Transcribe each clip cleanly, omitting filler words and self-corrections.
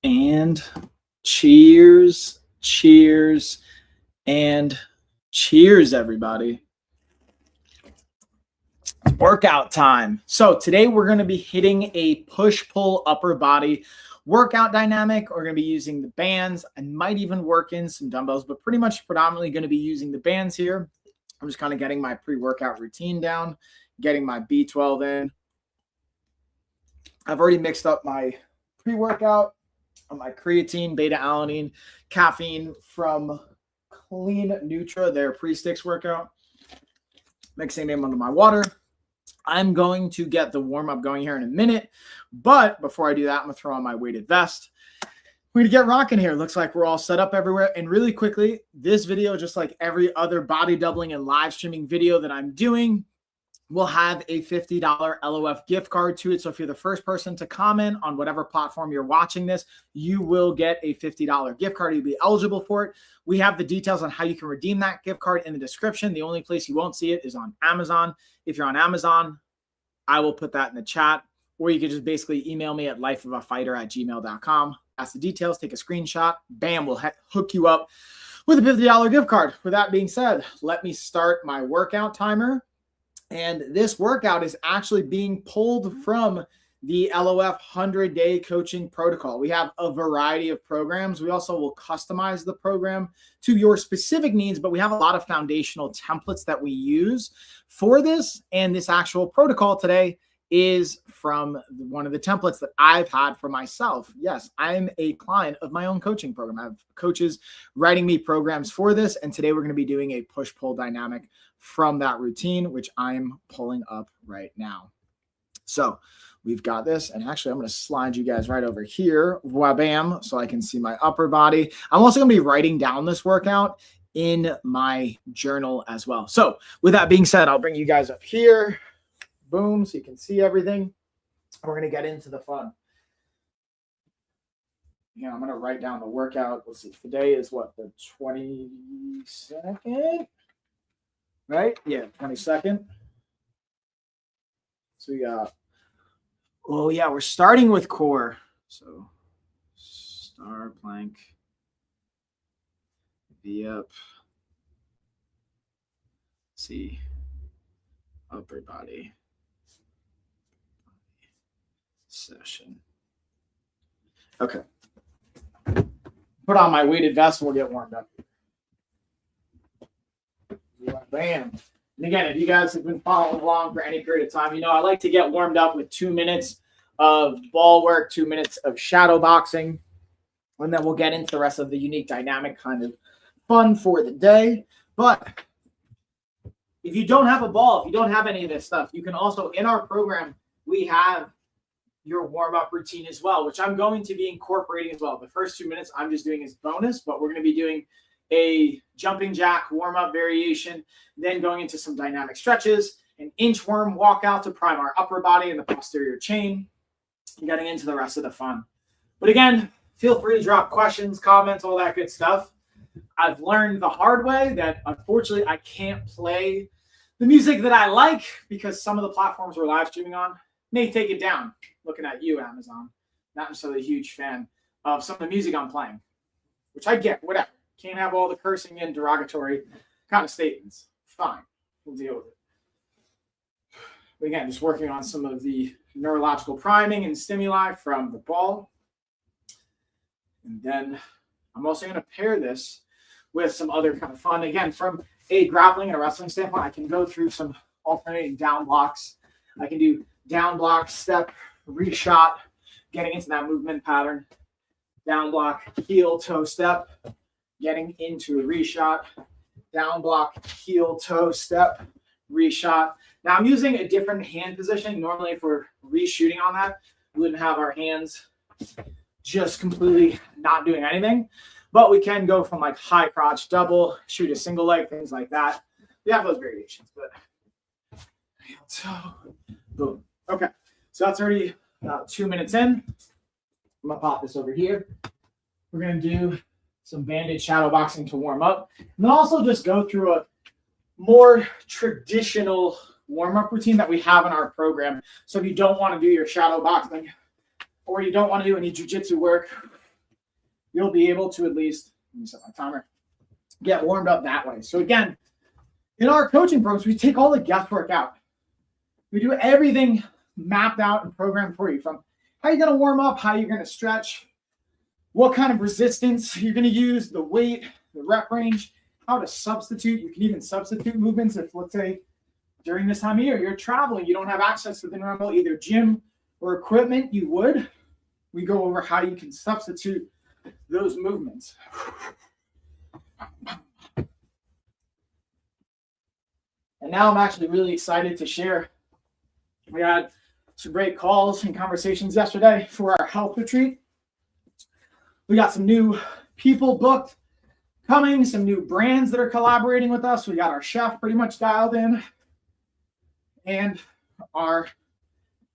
And cheers, cheers, and cheers, everybody. It's workout time. So today we're going to be hitting a push-pull upper body workout dynamic. We're going to be using the bands. I might even work in some dumbbells, but pretty much predominantly going to be using the bands here. I'm just kind of getting my pre-workout routine down, getting my B12 in. I've already mixed up my pre-workout, my creatine, beta-alanine, caffeine from Clean Nutra, their pre-sticks workout. Mixing them under my water. I'm going to get the warm-up going here in a minute, but before I do that, I'm going to throw on my weighted vest. We're going to get rocking here. Looks like we're all set up everywhere. And really quickly, this video, just like every other body doubling and live streaming video that I'm doing, will have a $50 LOF gift card to it. So if you're the first person to comment on whatever platform you're watching this, you will get a $50 gift card. You'll be eligible for it. We have the details on how you can redeem that gift card in the description. The only place you won't see it is on Amazon. If you're on Amazon, I will put that in the chat, or you can just basically email me at lifeofafighter@gmail.com. Ask the details, take a screenshot, bam, we'll hook you up with a $50 gift card. With that being said, let me start my workout timer. And this workout is actually being pulled from the LOF 100-day coaching protocol. We have a variety of programs. We also will customize the program to your specific needs, but we have a lot of foundational templates that we use for this. And this actual protocol today is from one of the templates that I've had for myself. Yes, I'm a client of my own coaching program. I have coaches writing me programs for this. And today we're going to be doing a push-pull dynamic from that routine, which I'm pulling up right now. So we've got this. And actually, I'm going to slide you guys right over here. Wabam, so I can see my upper body. I'm also going to be writing down this workout in my journal as well. So with that being said, I'll bring you guys up here. Boom, so you can see everything. We're going to get into the fun. Yeah, I'm going to write down the workout. Let's see. Today is what, the 22nd? Right? Yeah, 22nd. So we got, oh yeah, we're starting with core. So star plank, V up, see, upper body session. Okay. Put on my weighted vest and we'll get warmed up. Bam. And again, if you guys have been following along for any period of time, you know I like to get warmed up with 2 minutes of ball work, 2 minutes of shadow boxing, and then we'll get into the rest of the unique dynamic kind of fun for the day. But if you don't have a ball, if you don't have any of this stuff, you can also, in our program, we have your warm-up routine as well, which I'm going to be incorporating as well. The first 2 minutes I'm just doing as bonus, but we're going to be doing a jumping jack warm-up variation, then going into some dynamic stretches, an inchworm walkout to prime our upper body and the posterior chain, and getting into the rest of the fun. But again, feel free to drop questions, comments, all that good stuff. I've learned the hard way that unfortunately I can't play the music that I like because some of the platforms we're live streaming on may take it down. Looking at you, Amazon. Not necessarily a huge fan of some of the music I'm playing, which I get, whatever. Can't have all the cursing and derogatory kind of statements. Fine. We'll deal with it. But again, just working on some of the neurological priming and stimuli from the ball. And then I'm also going to pair this with some other kind of fun. Again, from a grappling and a wrestling standpoint, I can go through some alternating down blocks. I can do down block, step, reshot, getting into that movement pattern. Down block, heel, toe, step. Getting into a reshot, down block, heel, toe, step, reshot. Now I'm using a different hand position. Normally if we're reshooting on that, we wouldn't have our hands just completely not doing anything. But we can go from like high crotch double, shoot a single leg, things like that. We have those variations, but heel, toe, boom. Okay, so that's already about 2 minutes in. I'm gonna pop this over here. We're gonna do some banded shadow boxing to warm up. And then also just go through a more traditional warm-up routine that we have in our program. So if you don't want to do your shadow boxing or you don't want to do any jiu-jitsu work you'll be able to at least, let me set my timer, get warmed up that way. So again, in our coaching programs, we take all the guesswork out. We do everything mapped out and programmed for you, from how you're going to warm up, how you're going to stretch, what kind of resistance you're going to use, the weight, the rep range, how to substitute. You can even substitute movements if, let's say, during this time of year, you're traveling, you don't have access to the normal either gym or equipment you would. We go over how you can substitute those movements. And now I'm actually really excited to share. We had some great calls and conversations yesterday for our health retreat. We got some new people booked coming, some new brands that are collaborating with us. We got our chef pretty much dialed in, and our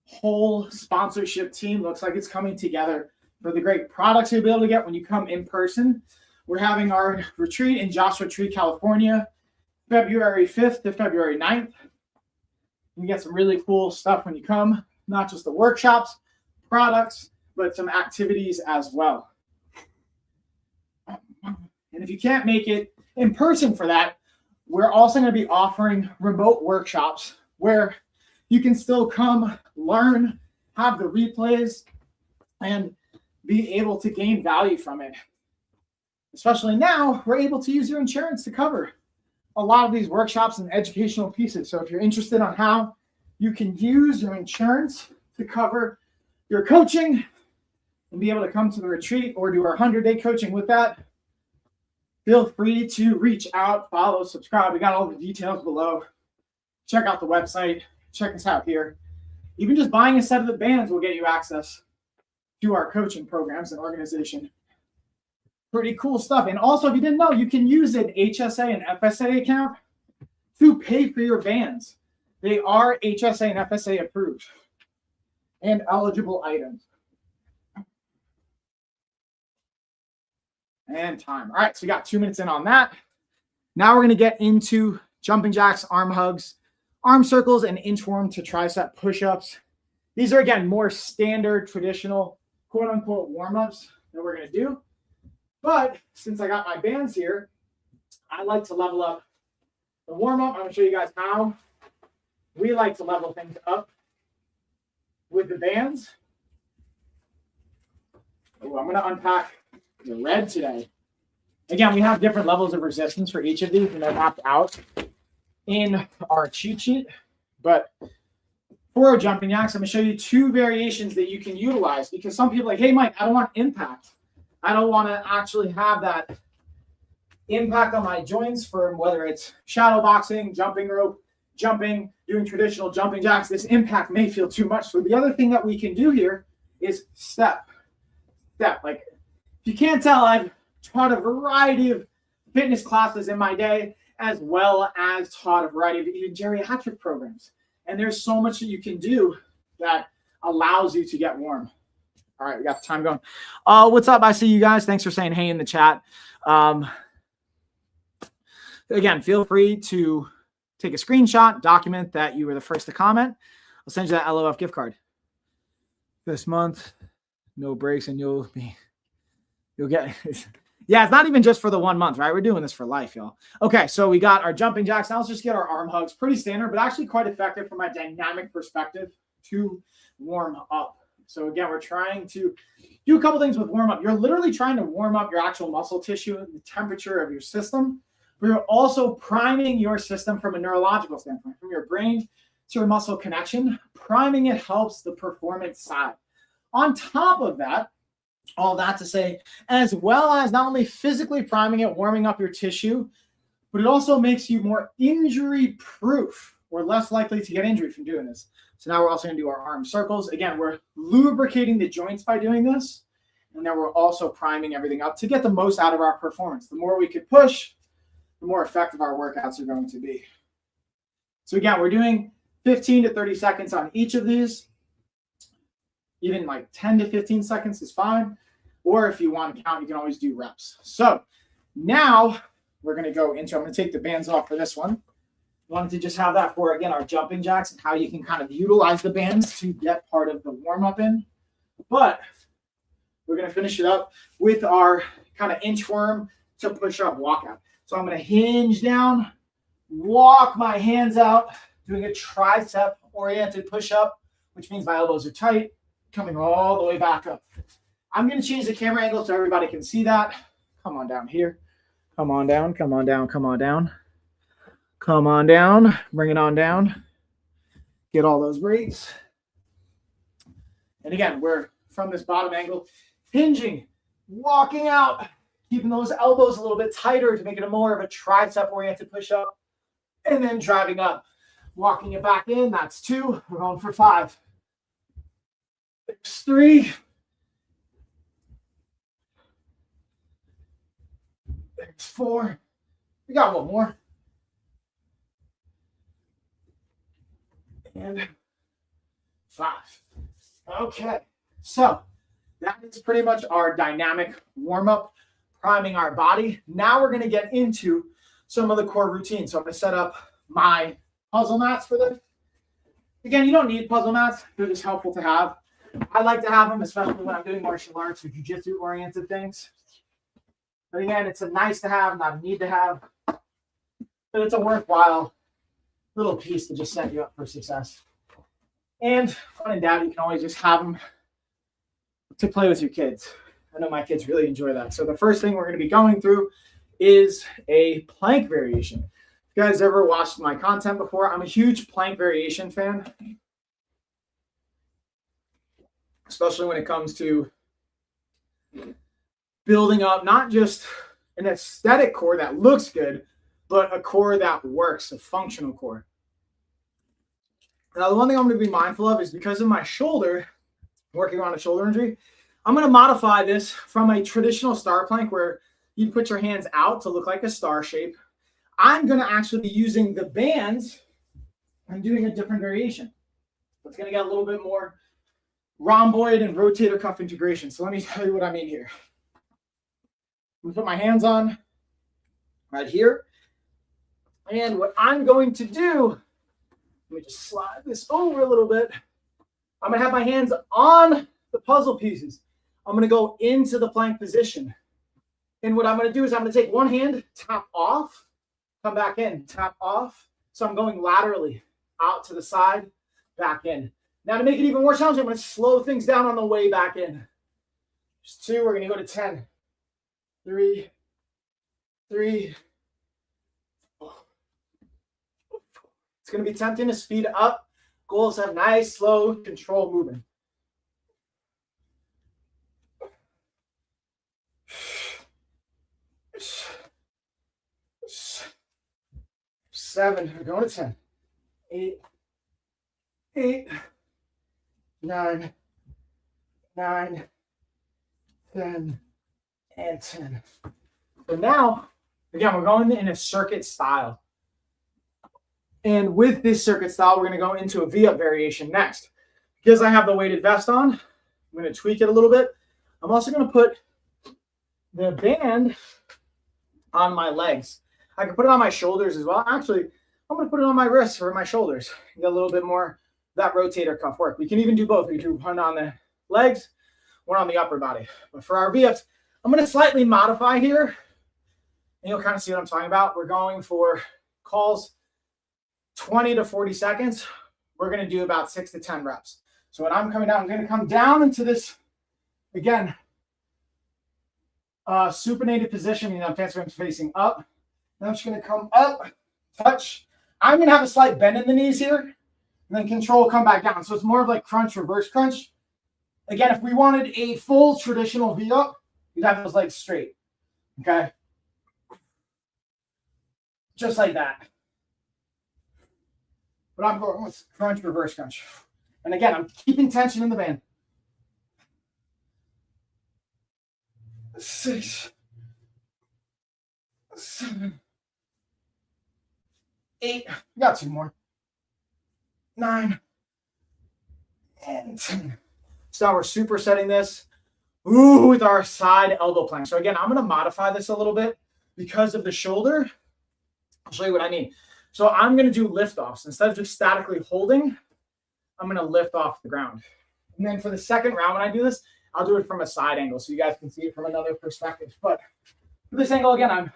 whole sponsorship team looks like it's coming together for the great products you'll be able to get when you come in person. We're having our retreat in Joshua Tree, California, February 5th to February 9th. You get some really cool stuff when you come, not just the workshops, products, but some activities as well. And if you can't make it in person for that, we're also going to be offering remote workshops where you can still come, learn, have the replays, and be able to gain value from it. Especially now, we're able to use your insurance to cover a lot of these workshops and educational pieces. So if you're interested on how you can use your insurance to cover your coaching and be able to come to the retreat or do our 100-day coaching with that, feel free to reach out, follow, subscribe. We got all the details below. Check out the website. Check us out here. Even just buying a set of the bands will get you access to our coaching programs and organization. Pretty cool stuff. And also, if you didn't know, you can use an HSA and FSA account to pay for your bands. They are HSA and FSA approved and eligible items. And time. All right, so we got 2 minutes in on that. Now we're going to get into jumping jacks, arm hugs, arm circles, and inchworm to tricep push-ups. These are, again, more standard, traditional, quote-unquote warm-ups that we're going to do. But since I got my bands here, I like to level up the warm-up. I'm going to show you guys how we like to level things up with the bands. Oh, I'm going to unpack the red today. Again, we have different levels of resistance for each of these, and they're mapped out in our cheat sheet. But for our jumping jacks, I'm going to show you two variations that you can utilize, because some people are like, hey, Mike, I don't want impact. I don't want to actually have that impact on my joints from whether it's shadow boxing, jumping rope, jumping, doing traditional jumping jacks. This impact may feel too much. So the other thing that we can do here is step. Like, if you can't tell, I've taught a variety of fitness classes in my day, as well as taught a variety of even geriatric programs. And there's so much that you can do that allows you to get warm. All right, we got the time going. What's up? I see you guys. Thanks for saying hey in the chat. Again, feel free to take a screenshot, document that you were the first to comment. I'll send you that LOF gift card. This month, no breaks, and you'll get yeah, it's not even just for the 1 month, right? We're doing this for life, y'all. Okay, so we got our jumping jacks. Now let's just get our arm hugs. Pretty standard, but actually quite effective from a dynamic perspective to warm up. So again, we're trying to do a couple things with warm up. You're literally trying to warm up your actual muscle tissue and the temperature of your system, but you're also priming your system from a neurological standpoint, from your brain to your muscle connection. Priming it helps the performance side. On top of that, all that to say, as well as not only physically priming it, warming up your tissue, but it also makes you more injury proof or less likely to get injured from doing this. So now we're also going to do our arm circles. Again, we're lubricating the joints by doing this. And then we're also priming everything up to get the most out of our performance. The more we could push, the more effective our workouts are going to be. So again, we're doing 15 to 30 seconds on each of these. Even like 10 to 15 seconds is fine. Or if you want to count, you can always do reps. So now we're going to go into, I'm going to take the bands off for this one. Wanted to just have that for, again, our jumping jacks and how you can kind of utilize the bands to get part of the warm-up in. But we're going to finish it up with our kind of inchworm to push up walkout. So I'm going to hinge down, walk my hands out, doing a tricep oriented push up, which means my elbows are tight, coming all the way back up. I'm going to change the camera angle so everybody can see that. Come on down here. Come on down, come on down, come on down. Come on down, bring it on down. Get all those weights. And again, we're from this bottom angle, hinging, walking out, keeping those elbows a little bit tighter to make it a more of a tricep-oriented push-up, and then driving up, walking it back in. That's 2. We're going for 5. There's 3. There's 4. We got one more. And 5. Okay, so that is pretty much our dynamic warm-up, priming our body. Now we're going to get into some of the core routines. So I'm going to set up my puzzle mats for this. Again, you don't need puzzle mats. They're just helpful to have. I like to have them, especially when I'm doing martial arts or jiu-jitsu oriented things. But again, it's a nice to have, not a need to have. But it's a worthwhile little piece to just set you up for success. And when in doubt, you can always just have them to play with your kids. I know my kids really enjoy that. So the first thing we're going to be going through is a plank variation. If you guys ever watched my content before, I'm a huge plank variation fan, especially when it comes to building up not just an aesthetic core that looks good, but a core that works, a functional core. Now, the one thing I'm going to be mindful of is because of my shoulder, working on a shoulder injury, I'm going to modify this from a traditional star plank where you put your hands out to look like a star shape. I'm going to actually be using the bands and doing a different variation. It's going to get a little bit more rhomboid and rotator cuff integration. So let me tell you what I mean here. I'm going to put my hands on right here. And what I'm going to do, let me just slide this over a little bit. I'm going to have my hands on the puzzle pieces. I'm going to go into the plank position. And what I'm going to do is I'm going to take one hand, tap off, come back in, tap off. So I'm going laterally out to the side, back in. Now to make it even more challenging, I'm going to slow things down on the way back in. There's 2. We're going to go to 10. 3, 3. It's going to be tempting to speed up. Goal is to have nice, slow, controlled movement. 7. We're going to 10. 8. 8. 9. 9. 10. And 10. So now, again, we're going in a circuit style. And with this circuit style, we're going to go into a V-up variation next. Because I have the weighted vest on, I'm going to tweak it a little bit. I'm also going to put the band on my legs. I can put it on my shoulders as well. Actually, I'm going to put it on my wrists or my shoulders. Get a little bit more of that rotator cuff work. We can even do both. We can do one on the legs, one on the upper body. But for our V-ups, I'm going to slightly modify here. And you'll kind of see what I'm talking about. We're going for calls 20 to 40 seconds. We're going to do about 6 to 10 reps. So when I'm coming down, I'm going to come down into this, again, supinated position, meaning I'm facing up. Then I'm just going to come up, touch. I'm going to have a slight bend in the knees here, and then control, come back down. So it's more of like crunch, reverse crunch. Again, if we wanted a full traditional V-up, you'd have those legs straight, okay? Just like that. But I'm going with crunch, reverse crunch. And again, I'm keeping tension in the band. 6, 7, 8. We got 2 more. 9 and 10. So now we're supersetting this with our side elbow plank. So again, I'm going to modify this a little bit because of the shoulder. I'll show you what I mean. So I'm going to do lift offs. Instead of just statically holding, I'm going to lift off the ground. And then for the second round, when I do this, I'll do it from a side angle so you guys can see it from another perspective. But for this angle, again, I'm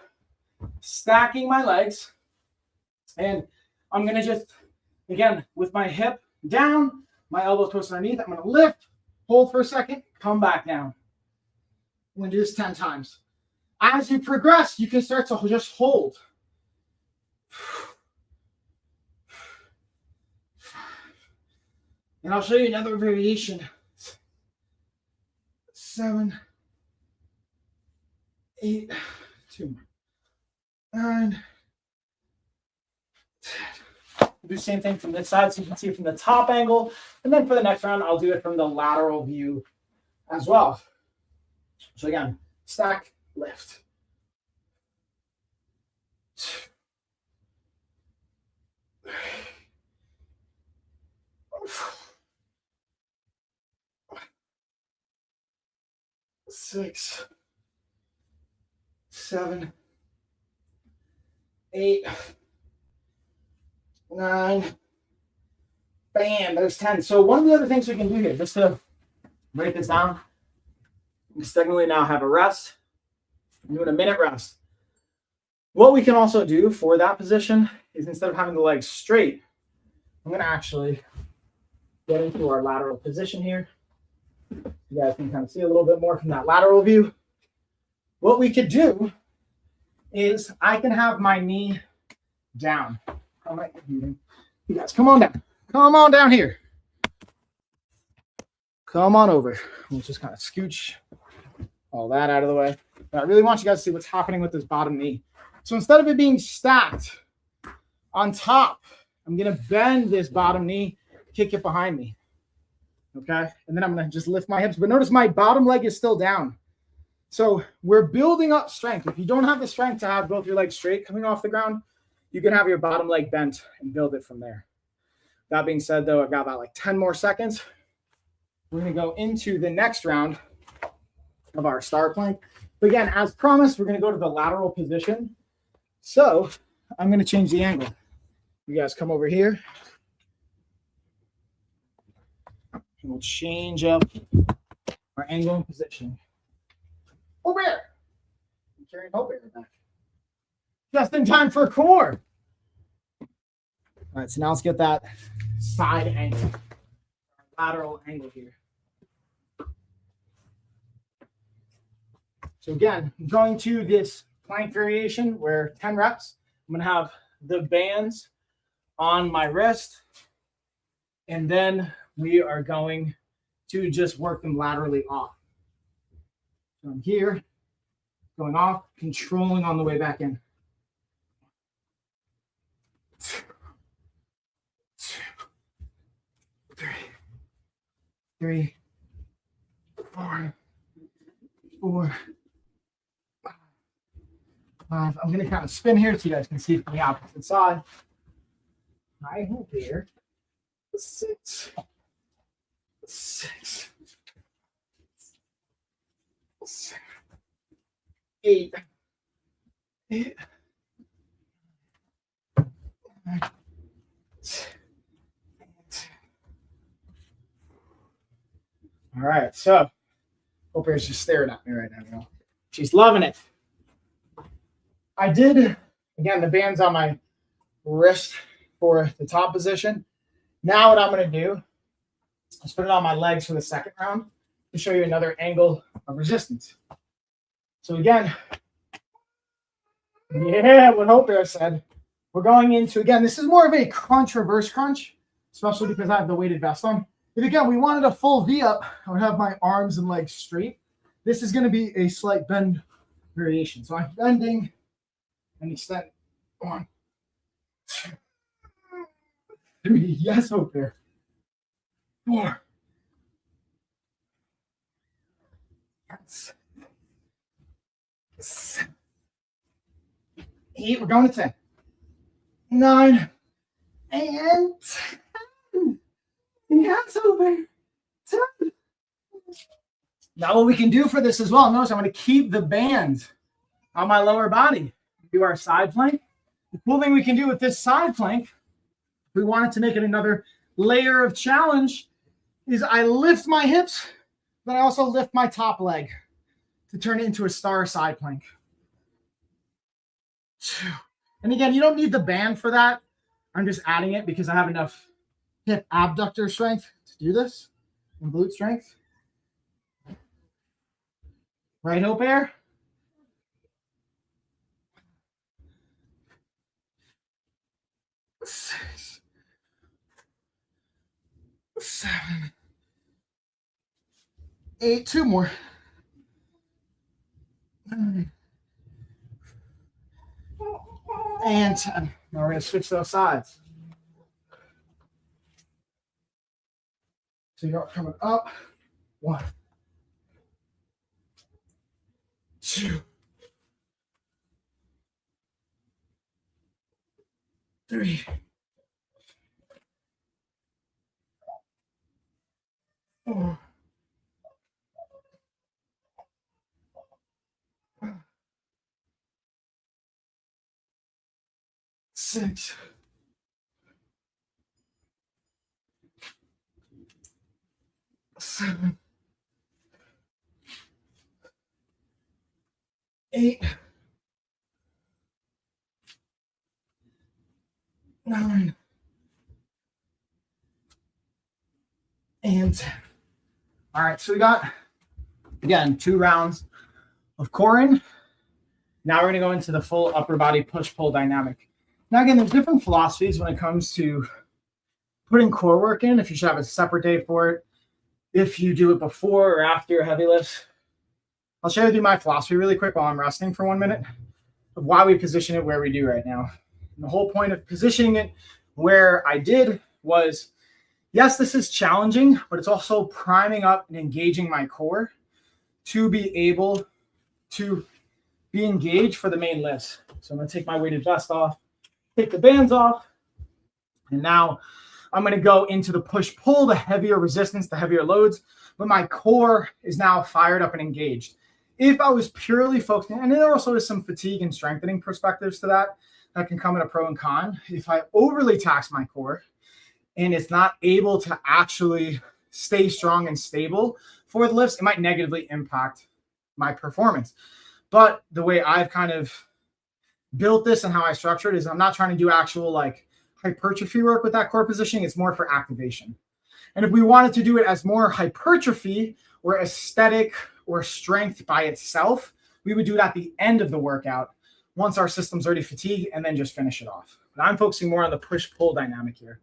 stacking my legs, and I'm going to just, again, with my hip down, my elbows twisted underneath, I'm going to lift, hold for a second, come back down. I'm going to do this 10 times. As you progress, you can start to just hold. And I'll show you another variation. 7, 8, 2, 9, 10. Do the same thing from this side so you can see it from the top angle. And then for the next round, I'll do it from the lateral view as well. So again, stack, lift. 6, 7, 8, 9. Bam, there's 10. So one of the other things we can do here, just to break this down, we technically now have a rest. I'm doing a minute rest. What we can also do for that position is instead of having the legs straight, I'm going to actually get into our lateral position here. You guys can kind of see a little bit more from that lateral view. What we could do is I can have my knee down. You guys, come on down. Come on down here. Come on over. We'll just kind of scooch all that out of the way. But I really want you guys to see what's happening with this bottom knee. So instead of it being stacked on top, I'm going to bend this bottom knee, kick it behind me. Okay, and then I'm going to just lift my hips. But notice my bottom leg is still down. So we're building up strength. If you don't have the strength to have both your legs straight coming off the ground, you can have your bottom leg bent and build it from there. That being said, though, I've got about like 10 more seconds. We're going to go into the next round of our star plank. But again, as promised, we're going to go to the lateral position. So I'm going to change the angle. You guys come over here. And we'll change up our angle and position. Over here. I'm carrying over here back. Just in time for core. All right, so now let's get that side angle, lateral angle here. So again, going to this plank variation where 10 reps, I'm going to have the bands on my wrist, and then we are going to just work them laterally off. So I'm here, going off, controlling on the way back in. 3, 4, 5. I'm going to kind of spin here so you guys can see from the opposite side. Right here. 6, 6, 7, 8, 8, 9, 10. All right, so Hope is just staring at me right now. You know, she's loving it. I did, again, the band's on my wrist for the top position. Now what I'm going to do is put it on my legs for the second round to show you another angle of resistance. So again, yeah, what Hope Bear said, we're going into, again, this is more of a crunch, reverse crunch, especially because I have the weighted vest on. If again, we wanted a full V up, I would have my arms and legs straight. This is going to be a slight bend variation. So I'm bending and extend. 1, 2, 3. Yes, Hope Bear. 4. Yes. 7. 8. We're going to 10. 9. And 10. Yes, Hope Bear. 10. Now what we can do for this as well, notice I'm going to keep the band on my lower body. Do our side plank. The cool thing we can do with this side plank, if we wanted to make it another layer of challenge, is I lift my hips Then I also lift my top leg to turn it into a star side plank. 2. And again, you don't need the band for that. I'm just adding it because I have enough hip abductor strength to do this and glute strength. Right hip air. 6, 7, 8, 2 more. 9, and 10. Now we're going to switch those sides. So you're coming up. 1, 2, 3, 4, 6, 7, 8, 9, and 10. All right, so we got, again, 2 rounds of core in. Now we're going to go into the full upper body push-pull dynamic. Now, again, there's different philosophies when it comes to putting core work in, if you should have a separate day for it, if you do it before or after your heavy lifts. I'll share with you my philosophy really quick while I'm resting for 1 minute of why we position it where we do right now. And the whole point of positioning it where I did was, yes, this is challenging, but it's also priming up and engaging my core to be able to be engaged for the main lifts. So I'm going to take my weighted vest off, take the bands off, and now I'm going to go into the push-pull, the heavier resistance, the heavier loads, but my core is now fired up and engaged. If I was purely focusing, and there also is some fatigue and strengthening perspectives to that can come in a pro and con. If I overly tax my core and it's not able to actually stay strong and stable for the lifts, it might negatively impact my performance. But the way I've kind of built this and how I structure it is I'm not trying to do actual like hypertrophy work with that core positioning. It's more for activation. And if we wanted to do it as more hypertrophy or aesthetic or strength by itself, we would do it at the end of the workout once our system's already fatigued and then just finish it off. But I'm focusing more on the push-pull dynamic here.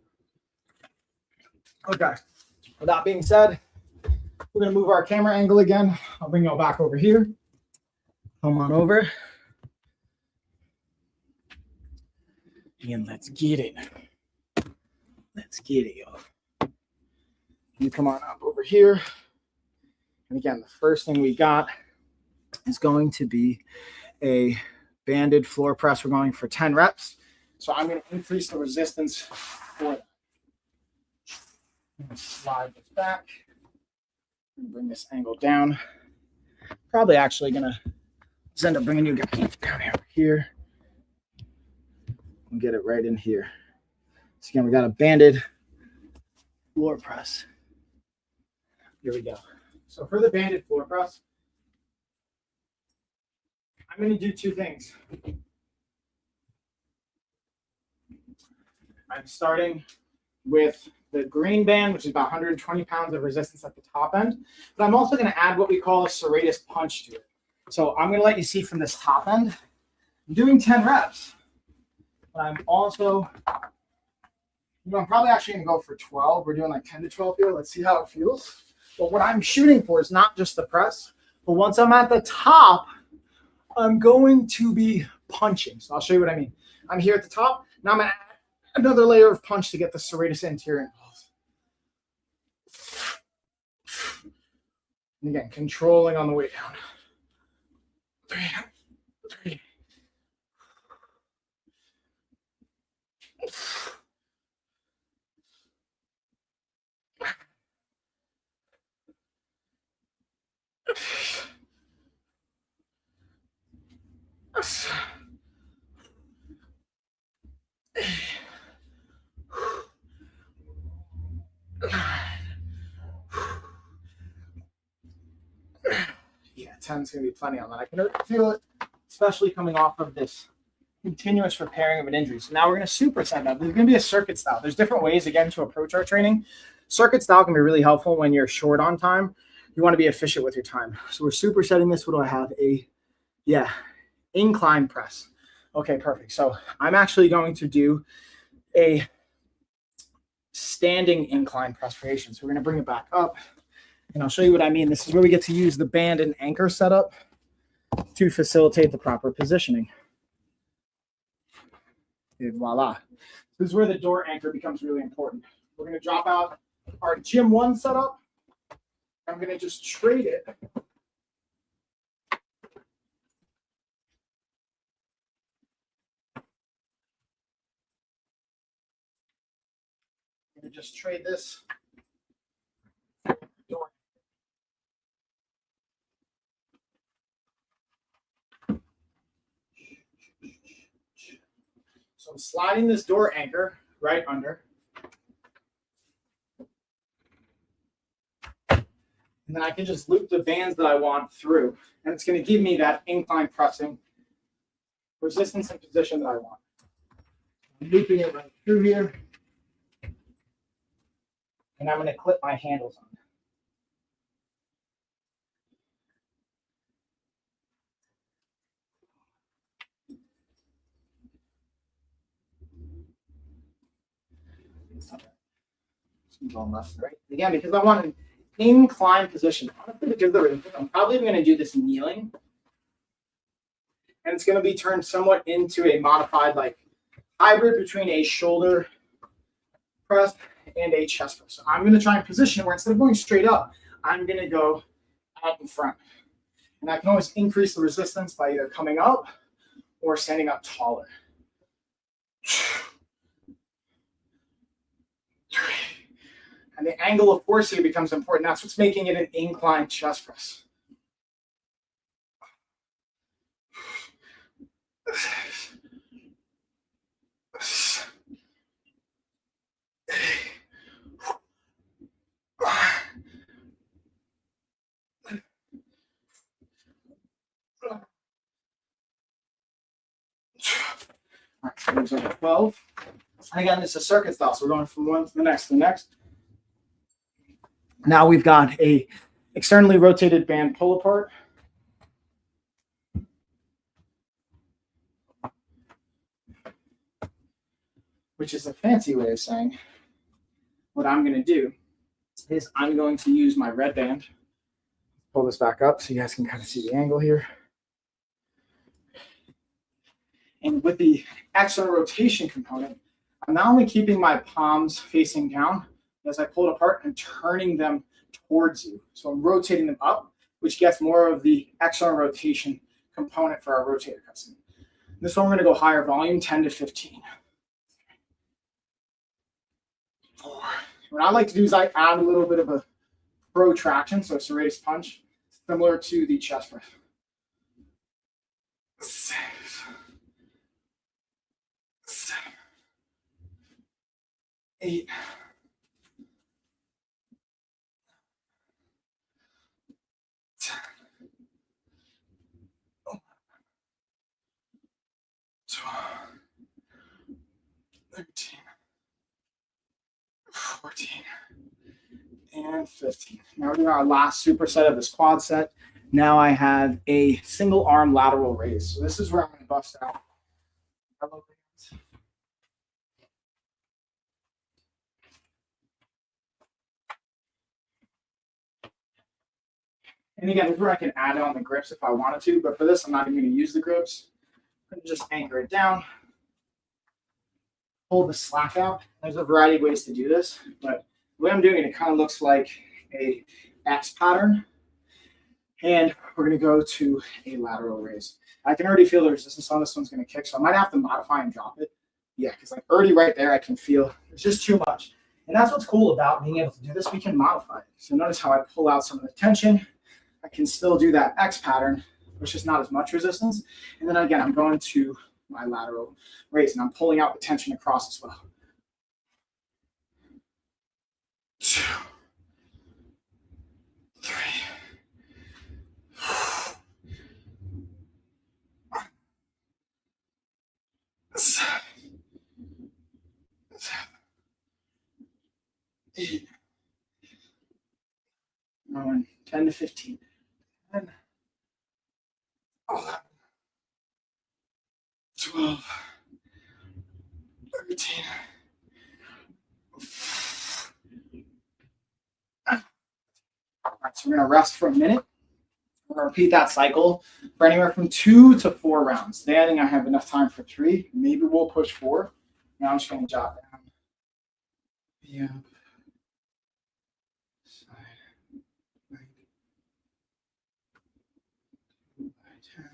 Okay. With that being said, we're going to move our camera angle again. I'll bring you all back over here. Come on over. And let's get it. Let's get it, y'all. You come on up over here. And again, the first thing we got is going to be a banded floor press. We're going for 10 reps. So I'm going to increase the resistance for that. I'm going to slide this back. Bring this angle down. Probably actually going to end up bringing you guys down here. And get it right in here. So again, we got a banded floor press. Here we go. So for the banded floor press, I'm going to do 2 things. I'm starting with the green band, which is about 120 pounds of resistance at the top end. But I'm also going to add what we call a serratus punch to it. So I'm going to let you see from this top end. I'm doing 10 reps. But I'm also, I'm probably actually going to go for 12. We're doing like 10 to 12 here. Let's see how it feels. But what I'm shooting for is not just the press, but once I'm at the top, I'm going to be punching. So I'll show you what I mean. I'm here at the top. Now I'm going to add another layer of punch to get the serratus anterior involved. And again, controlling on the way down. 3. 10 is going to be plenty on that. I can feel it, especially coming off of this continuous repairing of an injury. So now we're going to superset that. There's going to be a circuit style. There's different ways, again, to approach our training. Circuit style can be really helpful when you're short on time. You want to be efficient with your time. So we're supersetting this. What do I have? Incline press. Okay, perfect. So I'm actually going to do a standing incline press variation. So we're going to bring it back up, and I'll show you what I mean. This is where we get to use the band and anchor setup to facilitate the proper positioning. And voila. This is where the door anchor becomes really important. We're going to drop out our Gym 1 setup. I'm going to just trade it. I'm going to just trade this door. So I'm sliding this door anchor right under. And then I can just loop the bands that I want through. And it's going to give me that incline pressing resistance and position that I want. I'm looping it right through here. And I'm going to clip my handles on. Going left to right. Again, because I want an incline position. Honestly, because I'm probably going to do this kneeling. And it's going to be turned somewhat into a modified, like, hybrid between a shoulder press and a chest press. So I'm going to try and position it where instead of going straight up, I'm going to go out in front. And I can always increase the resistance by either coming up or standing up taller. 3. And the angle of force here becomes important. That's what's making it an incline chest press. 12. And again, it's a circuit style, so we're going from one to the next, Now we've got a externally rotated band pull apart. Which is a fancy way of saying what I'm going to do is I'm going to use my red band. Pull this back up so you guys can kind of see the angle here. And with the external rotation component, I'm not only keeping my palms facing down as I pull it apart and turning them towards you. So I'm rotating them up, which gets more of the external rotation component for our rotator cuffs. This one we're going to go higher volume, 10 to 15. 4. What I like to do is I add a little bit of a protraction, so it's a raised punch, similar to the chest press. 6. 7. 8. 10. 12. 13. 14. And 15. Now we're doing our last superset of this quad set. Now I have a single arm lateral raise. So this is where I'm going to bust out. And again, this is where I can add on the grips if I wanted to, but for this, I'm not even going to use the grips. I'm going to just anchor it down, pull the slack out. There's a variety of ways to do this, but the way I'm doing it, it kind of looks like a X pattern. And we're going to go to a lateral raise. I can already feel the resistance on this one's going to kick, so I might have to modify and drop it. Yeah, because like already right there, I can feel it's just too much. And that's what's cool about being able to do this. We can modify it. So notice how I pull out some of the tension. I can still do that X pattern, which is not as much resistance. And then again, I'm going to my lateral raise, and I'm pulling out the tension across as well. 2, 3, 7, 8, 9, 10 to 15, 10, 11, 12, 13. All right, so we're going to rest for a minute. We're going to repeat that cycle for anywhere from 2 to 4 rounds. Today, I think I have enough time for 3. Maybe we'll push 4. Now I'm just going to jot down. Yep. Side, right, 2 by 10.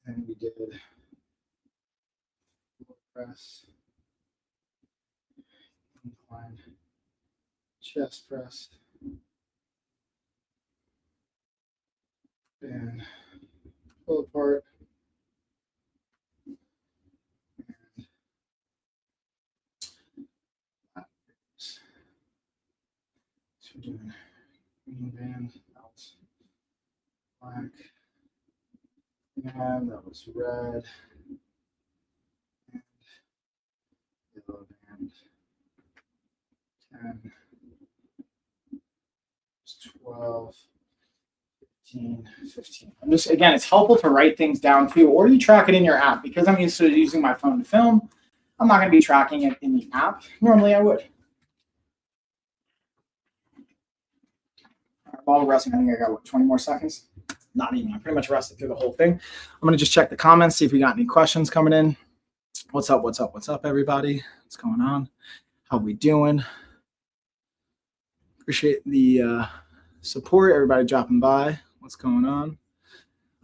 And we did press, incline, chest press, and pull apart. So we're doing green band, that was black, and that was red, and yellow band, 10, 12, 15, 15. I'm just, again, it's helpful to write things down too, or you track it in your app. Because I'm used to using my phone to film, I'm not going to be tracking it in the app. Normally I would. While we're resting, I think I got, 20 more seconds? Not even. I pretty much rested through the whole thing. I'm going to just check the comments, see if we got any questions coming in. What's up, what's up, what's up, everybody? What's going on? How we doing? Appreciate the support, everybody dropping by. What's going on?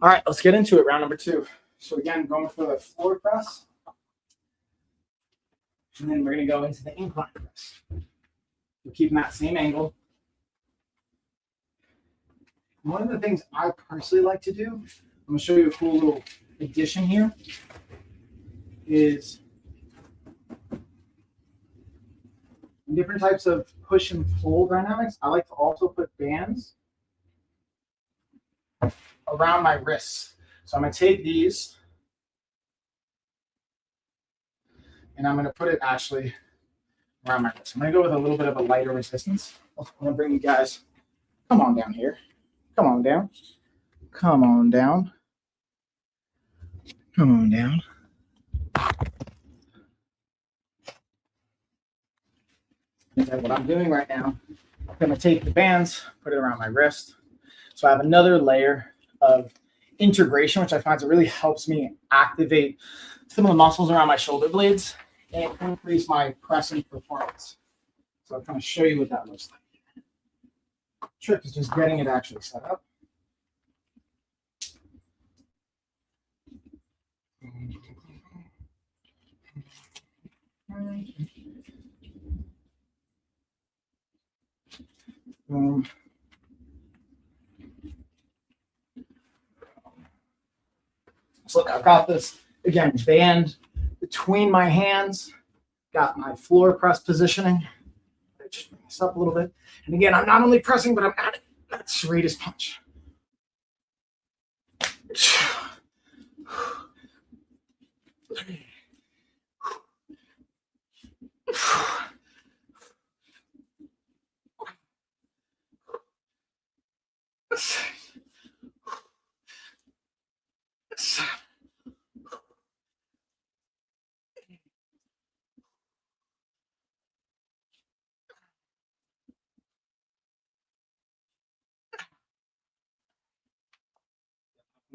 All right, let's get into it, round number 2. So again, going for the floor press. And then we're going to go into the incline press. We're keeping that same angle. One of the things I personally like to do, I'm going to show you a cool little addition here, is in different types of push and pull dynamics, I like to also put bands around my wrists. So I'm going to take these and I'm going to put it actually around my wrist. I'm going to go with a little bit of a lighter resistance. I'm going to bring you guys, come on down here. Come on down. Come on down. Come on down. And then what I'm doing right now, I'm going to take the bands, put it around my wrist. So I have another layer of integration, which I find it really helps me activate some of the muscles around my shoulder blades and increase my pressing performance. So I'll kind of show you what that looks like. The trick is just getting it actually set up. So look, I've got this, again, band between my hands, got my floor press positioning. Just bring this up a little bit. And again, I'm not only pressing, but I'm adding that serratus punch.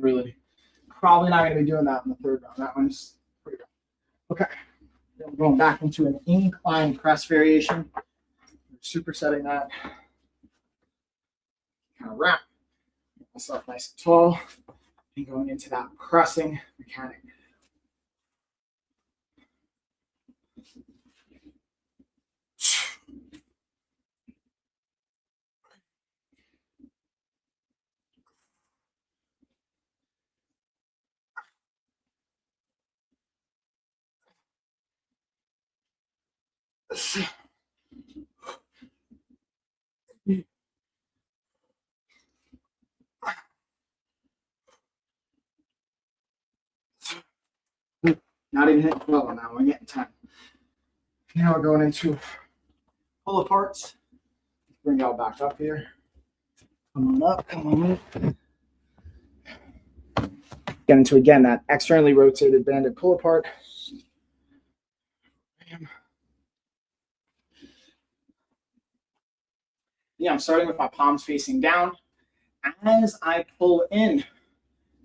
Really, probably not going to be doing that in the 3rd round. That one's pretty good. Okay, then we're going back into an incline press variation. Supersetting that. Kind of wrap myself nice and tall and going into that pressing mechanic. Not even hitting 12 on that one. We're getting 10. Now we're going into pull aparts. Bring y'all back up here. Come on up. Come on up. Get into, again, that externally rotated banded pull apart. Yeah, I'm starting with my palms facing down. As I pull in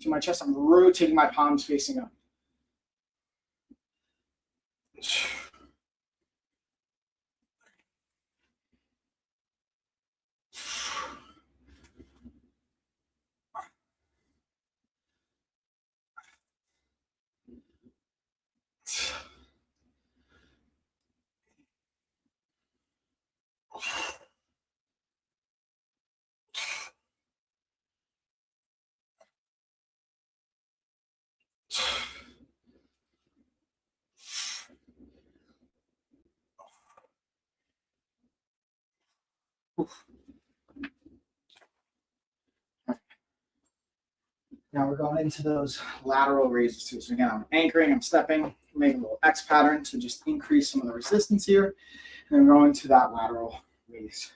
to my chest, I'm rotating my palms facing up. Now we're going into those lateral raises too. So again, I'm anchoring, I'm stepping, making a little X pattern to just increase some of the resistance here. And then going to that lateral raise.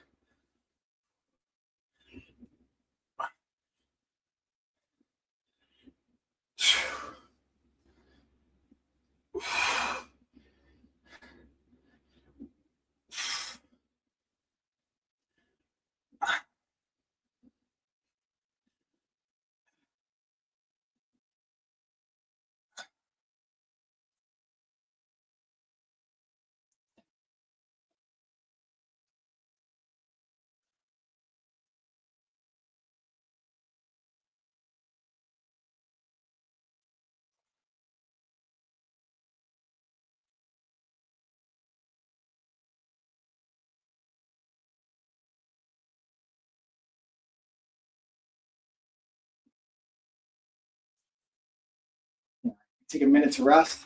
Take a minute to rest.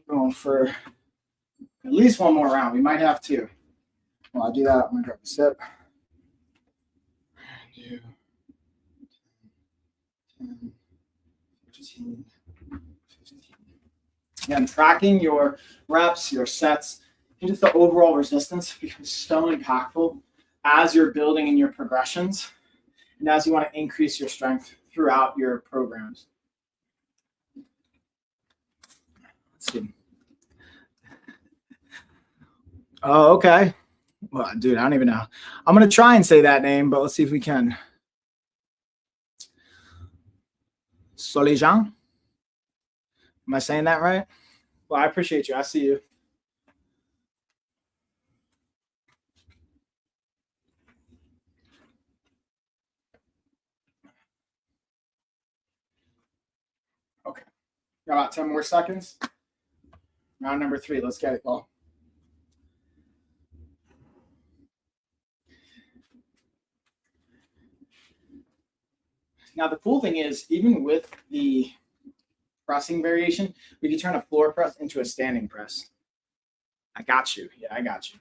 Going for at least one more round. We might have two. While I do that, I'm going to grab a sip. 2, 10, 15, 15. Again, tracking your reps, your sets, and just the overall resistance becomes so impactful as you're building in your progressions and as you want to increase your strength throughout your programs. Let's see. Oh, okay. Well, dude, I don't even know. I'm going to try and say that name, but let's see if we can. Solijan? Am I saying that right? Well, I appreciate you. I see you. Okay. Got about 10 more seconds. Round number 3. Let's get it, Paul. Now, the cool thing is, even with the pressing variation, we can turn a floor press into a standing press. I got you. Yeah, I got you.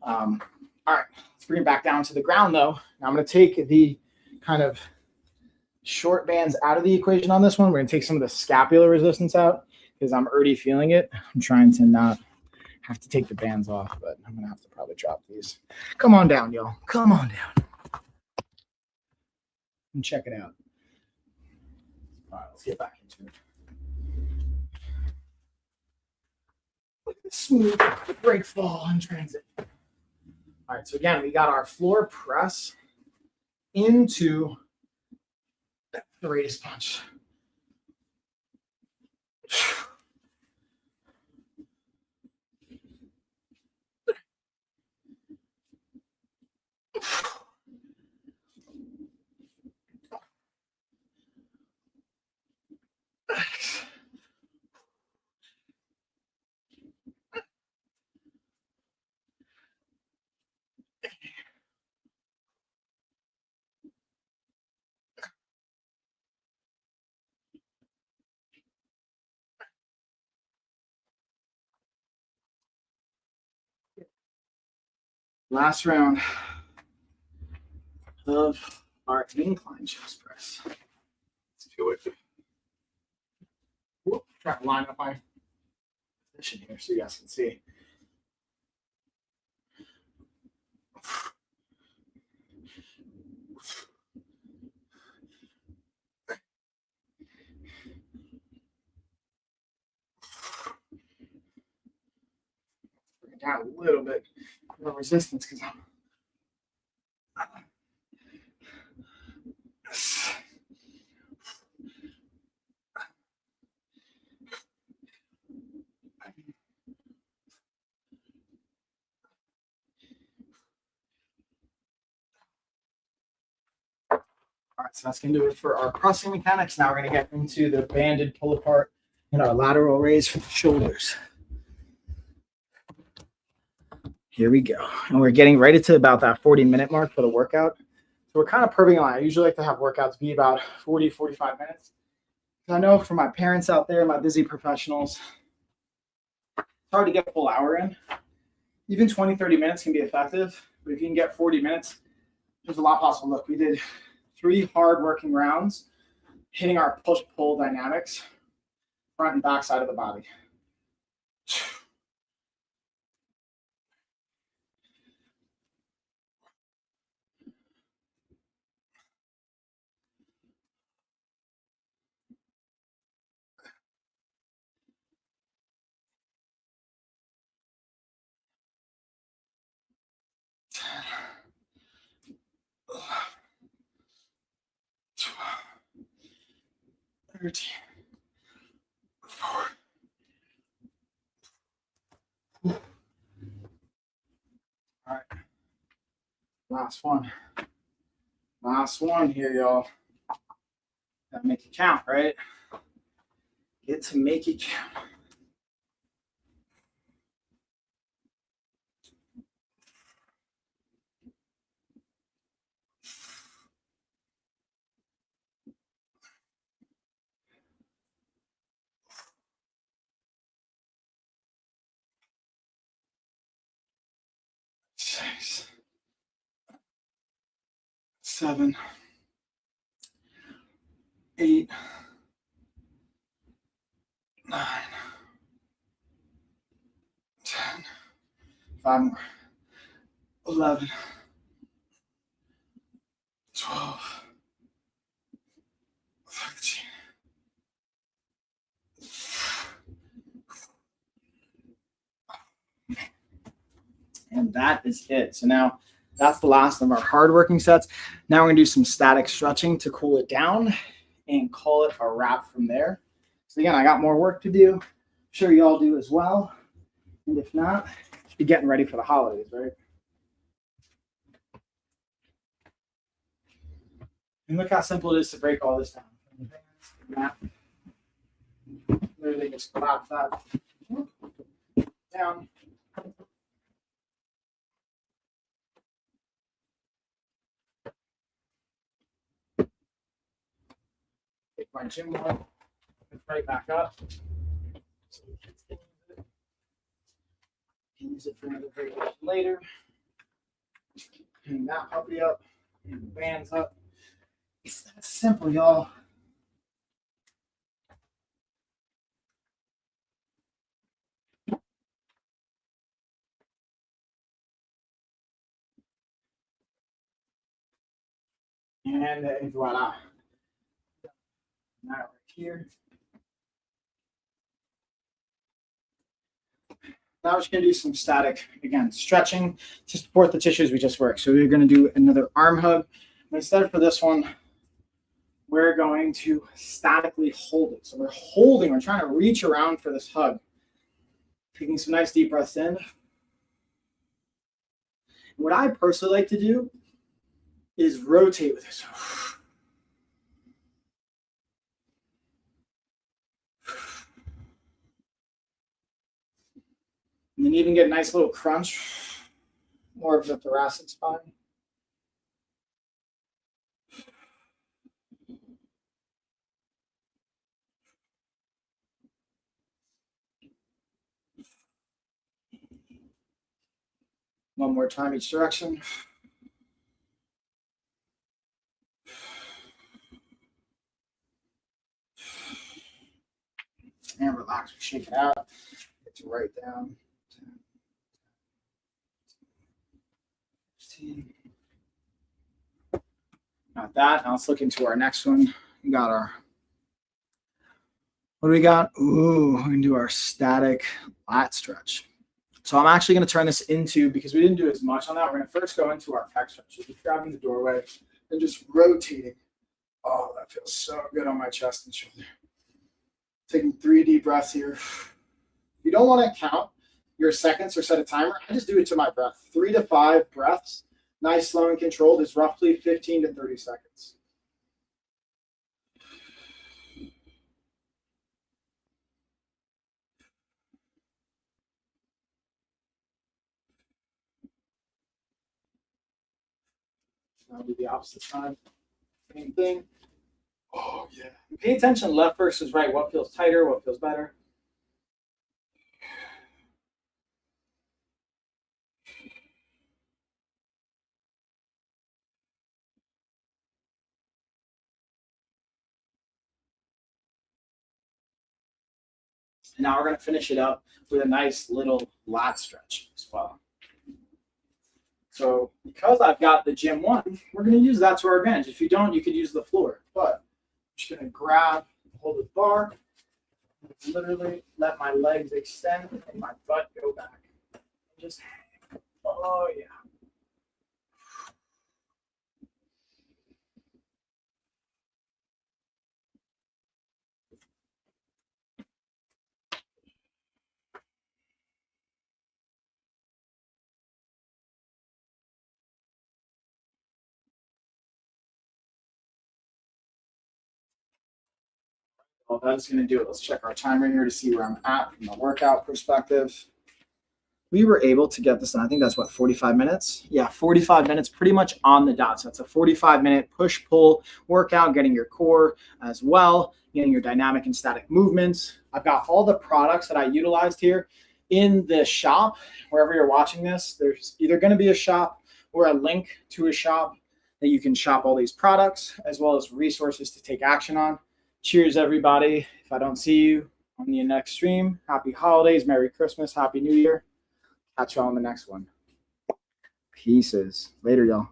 All right, let's bring it back down to the ground, though. Now I'm going to take the kind of short bands out of the equation on this one. We're going to take some of the scapular resistance out because I'm already feeling it. I'm trying to not have to take the bands off, but I'm going to have to probably drop these. Come on down, y'all. Come on down. And check it out. All right, let's get back into it. Look at the smooth break fall in transit. All right, so again, we got our floor press into the radius punch. Last round of our incline chest press. Let's do it. Whoop. try to line up my position here so you guys can see. Bring it down a little bit of resistance because I'm all right, so that's going to do it for our pressing mechanics. Now we're going to get into the banded pull apart and our lateral raise for the shoulders. Here we go. And we're getting right into about that 40-minute mark for the workout. So we're kind of purving line. I usually like to have workouts be about 40, 45 minutes. I know for my parents out there, my busy professionals, it's hard to get a full hour in. Even 20, 30 minutes can be effective. But if you can get 40 minutes, there's a lot possible. Look, we did 3 hard working rounds, hitting our push-pull dynamics, front and back side of the body. All right. Last one. Last one here, y'all. Gotta make it count, right? Get to make it count. Six, 7, 8, 9, 10, 5 more, 11, 12, 13. And that is it. So now that's the last of our hard working sets. Now we're gonna do some static stretching to cool it down and call it a wrap from there. So again, I got more work to do. I'm sure you all do as well. And if not, be getting ready for the holidays, right? And look how simple it is to break all this down. Literally just collapse that down. Take my gym one, right back up. So we can use it for another variation later. Hang that puppy up, and the bands up. It's that simple, y'all. And voila. Now right here. Now we're just going to do some static, again, stretching to support the tissues we just worked. So we're going to do another arm hug. But instead for this one, we're going to statically hold it. So we're trying to reach around for this hug. Taking some nice deep breaths in. What I personally like to do is rotate with this. And then even get a nice little crunch, more of the thoracic spine. One more time each direction. And relax. We shake it out. Get to right down. 10, 15. Got that. Now let's look into our next one. We got our, what do we got? Ooh, we're going to do our static lat stretch. So I'm actually going to turn this into, because we didn't do as much on that, we're going to first go into our pec stretch. So just grabbing the doorway and just rotating. Oh, that feels so good on my chest and shoulder. Taking 3 deep breaths here. You don't want to count your seconds or set a timer. I just do it to my breath. 3 to 5 breaths. Nice, slow, and controlled is roughly 15 to 30 seconds. I'll do the opposite side. Same thing. Oh, yeah. Pay attention left versus right. What feels tighter? What feels better? Now we're going to finish it up with a nice little lat stretch as well. So because I've got the gym one, we're going to use that to our advantage. If you don't, you could use the floor. But I'm just going to grab, hold the bar, literally let my legs extend and my butt go back. Just, oh yeah. Well, that's going to do it. Let's check our timer here to see where I'm at from a workout perspective. We were able to get this done. I think that's what, 45 minutes? Yeah, 45 minutes, pretty much on the dot. So it's a 45-minute push-pull workout, getting your core as well, getting your dynamic and static movements. I've got all the products that I utilized here in the shop. Wherever you're watching this, there's either going to be a shop or a link to a shop that you can shop all these products, as well as resources to take action on. Cheers, everybody. If I don't see you on the next stream, happy holidays, Merry Christmas, Happy New Year. Catch you all on the next one. Pieces. Later, y'all.